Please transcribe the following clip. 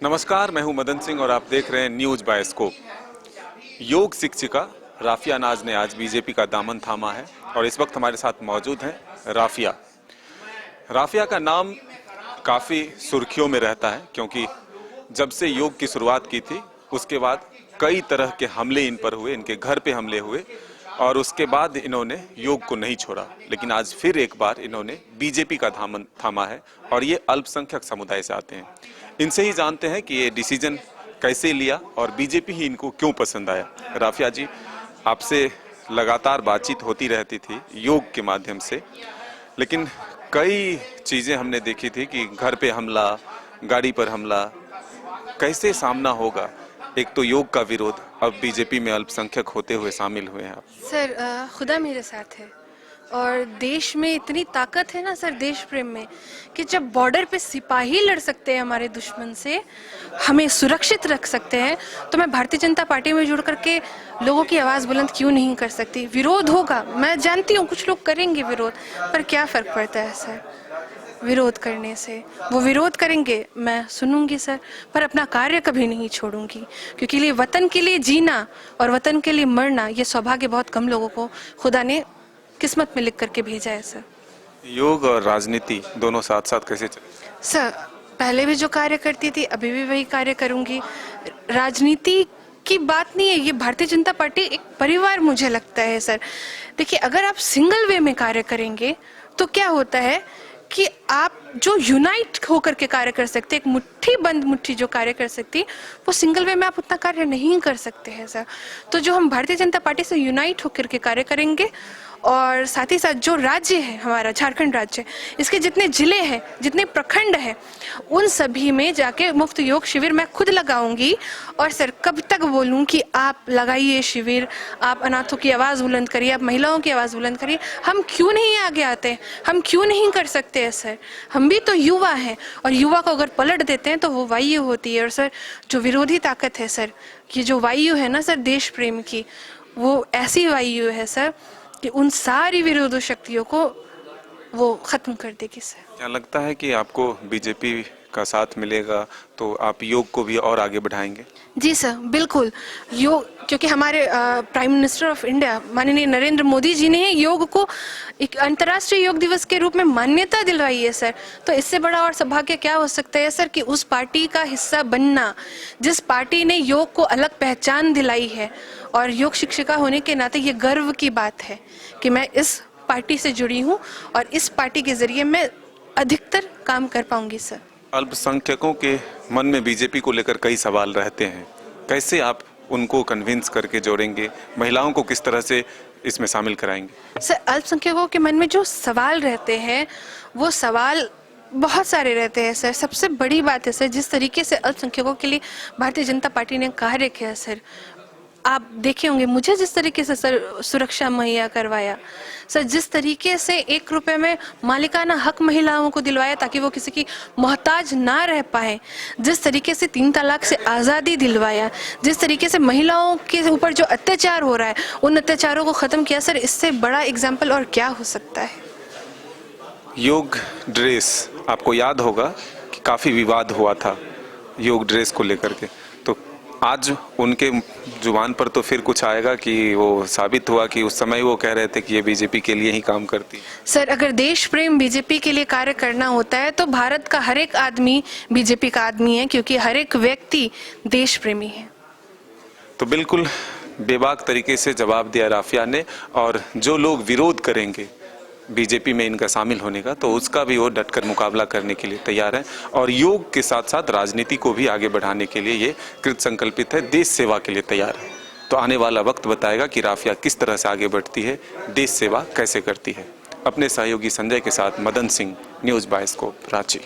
नमस्कार, मैं हूं मदन सिंह और आप देख रहे हैं न्यूज बायोस्कोप। योग शिक्षिका राफिया नाज ने आज बीजेपी का दामन थामा है और इस वक्त हमारे साथ मौजूद हैं राफिया। राफिया का नाम काफ़ी सुर्खियों में रहता है क्योंकि जब से योग की शुरुआत की थी उसके बाद कई तरह के हमले इन पर हुए, इनके घर पे हमले हुए और उसके बाद इन्होंने योग को नहीं छोड़ा। लेकिन आज फिर एक बार इन्होंने बीजेपी का दामन थामा है और ये अल्पसंख्यक समुदाय से आते हैं। इनसे ही जानते हैं कि ये डिसीजन कैसे लिया और बीजेपी ही इनको क्यों पसंद आया। राफिया जी, आपसे लगातार बातचीत होती रहती थी योग के माध्यम से, लेकिन कई चीज़ें हमने देखी थी कि घर पे हमला, गाड़ी पर हमला, कैसे सामना होगा। एक तो योग का विरोध, अब बीजेपी में अल्पसंख्यक होते हुए शामिल हुए हैं आप। सर खुदा मेरे साथ है और देश में इतनी ताकत है ना सर, देश प्रेम में, कि जब बॉर्डर पे सिपाही लड़ सकते हैं हमारे दुश्मन से, हमें सुरक्षित रख सकते हैं, तो मैं भारतीय जनता पार्टी में जुड़ करके लोगों की आवाज़ बुलंद क्यों नहीं कर सकती। विरोध होगा, मैं जानती हूँ कुछ लोग करेंगे विरोध, पर क्या फ़र्क पड़ता है सर विरोध करने से। वो विरोध करेंगे, मैं सुनूंगी सर, पर अपना कार्य कभी नहीं छोड़ूंगी, क्योंकि लिए वतन के लिए जीना और वतन के लिए मरना, ये सौभाग्य बहुत कम लोगों को खुदा ने किस्मत में लिख करके भेजा है सर। योग और राजनीति दोनों साथ साथ कैसे चले? सर पहले भी जो कार्य करती थी अभी भी वही कार्य करूंगी। राजनीति की बात नहीं है, ये भारतीय जनता पार्टी एक परिवार मुझे लगता है सर। देखिए, अगर आप सिंगल वे में कार्य करेंगे तो क्या होता है कि आप जो यूनाइट होकर के कार्य कर सकते, एक मुट्ठी बंद मुट्ठी जो कार्य कर सकती, वो सिंगल वे में आप उतना कार्य नहीं कर सकते हैं सर। तो जो हम भारतीय जनता पार्टी से यूनाइट होकर के कार्य करेंगे और साथ ही साथ जो राज्य है हमारा झारखंड राज्य, इसके जितने जिले हैं, जितने प्रखंड हैं, उन सभी में जाके मुफ्त योग शिविर मैं खुद लगाऊंगी। और सर कब तक बोलूं कि आप लगाइए शिविर, आप अनाथों की आवाज़ बुलंद करिए, आप महिलाओं की आवाज़ बुलंद करिए। हम क्यों नहीं आगे आते, हम क्यों नहीं कर सकते हैं सर। हम भी तो युवा हैं और युवा को अगर पलट देते हैं तो वो वायु होती है। और सर जो विरोधी ताकत है सर, ये जो वायु है ना सर देश प्रेम की, वो ऐसी वायु है सर कि उन सारी विरोधी शक्तियों को वो खत्म कर देगी सर। क्या लगता है कि आपको बीजेपी का साथ मिलेगा तो आप योग को भी और आगे बढ़ाएंगे? जी सर, बिल्कुल। योग, क्योंकि हमारे प्राइम मिनिस्टर ऑफ इंडिया माननीय नरेंद्र मोदी जी ने योग को एक अंतर्राष्ट्रीय योग दिवस के रूप में मान्यता दिलवाई है सर। तो इससे बड़ा और सौभाग्य क्या हो सकता है सर कि उस पार्टी का हिस्सा बनना, जिस पार्टी ने योग को अलग पहचान दिलाई है। और योग शिक्षिका होने के नाते ये गर्व की बात है कि मैं इस पार्टी से जुड़ी हूँ और इस पार्टी के जरिए मैं अधिकतर काम कर पाऊंगी सर। अल्पसंख्यकों के मन में बीजेपी को लेकर कई सवाल रहते हैं, कैसे आप उनको कन्विंस करके जोड़ेंगे? महिलाओं को किस तरह से इसमें शामिल कराएंगे? सर अल्पसंख्यकों के मन में जो सवाल रहते हैं वो सवाल बहुत सारे रहते हैं सर। सबसे बड़ी बात है सर, जिस तरीके से अल्पसंख्यकों के लिए भारतीय जनता पार्टी ने कार्य किया सर, आप देखे होंगे, मुझे जिस तरीके से सर सुरक्षा मुहैया करवाया सर, जिस तरीके से 1 रुपए में मालिकाना हक महिलाओं को दिलवाया ताकि वो किसी की मोहताज ना रह पाए, जिस तरीके से 3 तलाक से आज़ादी दिलवाया, जिस तरीके से महिलाओं के ऊपर जो अत्याचार हो रहा है उन अत्याचारों को ख़त्म किया सर, इससे बड़ा एग्जाम्पल और क्या हो सकता है। योग ड्रेस, आपको याद होगा कि काफ़ी विवाद हुआ था योग ड्रेस को लेकर के, तो आज उनके जुबान पर तो फिर कुछ आएगा कि वो साबित हुआ कि उस समय वो कह रहे थे कि ये बीजेपी के लिए ही काम करती है। सर अगर देश प्रेम बीजेपी के लिए कार्य करना होता है तो भारत का हर एक आदमी बीजेपी का आदमी है, क्योंकि हर एक व्यक्ति देश प्रेमी है। तो बिल्कुल बेबाक तरीके से जवाब दिया राफिया ने, और जो लोग विरोध करेंगे बीजेपी में इनका शामिल होने का, तो उसका भी वो डटकर मुकाबला करने के लिए तैयार है और योग के साथ साथ राजनीति को भी आगे बढ़ाने के लिए ये कृत संकल्पित है, देश सेवा के लिए तैयार है। तो आने वाला वक्त बताएगा कि राफिया किस तरह से आगे बढ़ती है, देश सेवा कैसे करती है। अपने सहयोगी संजय के साथ मदन सिंह, न्यूज़ बायोस्कोप, रांची।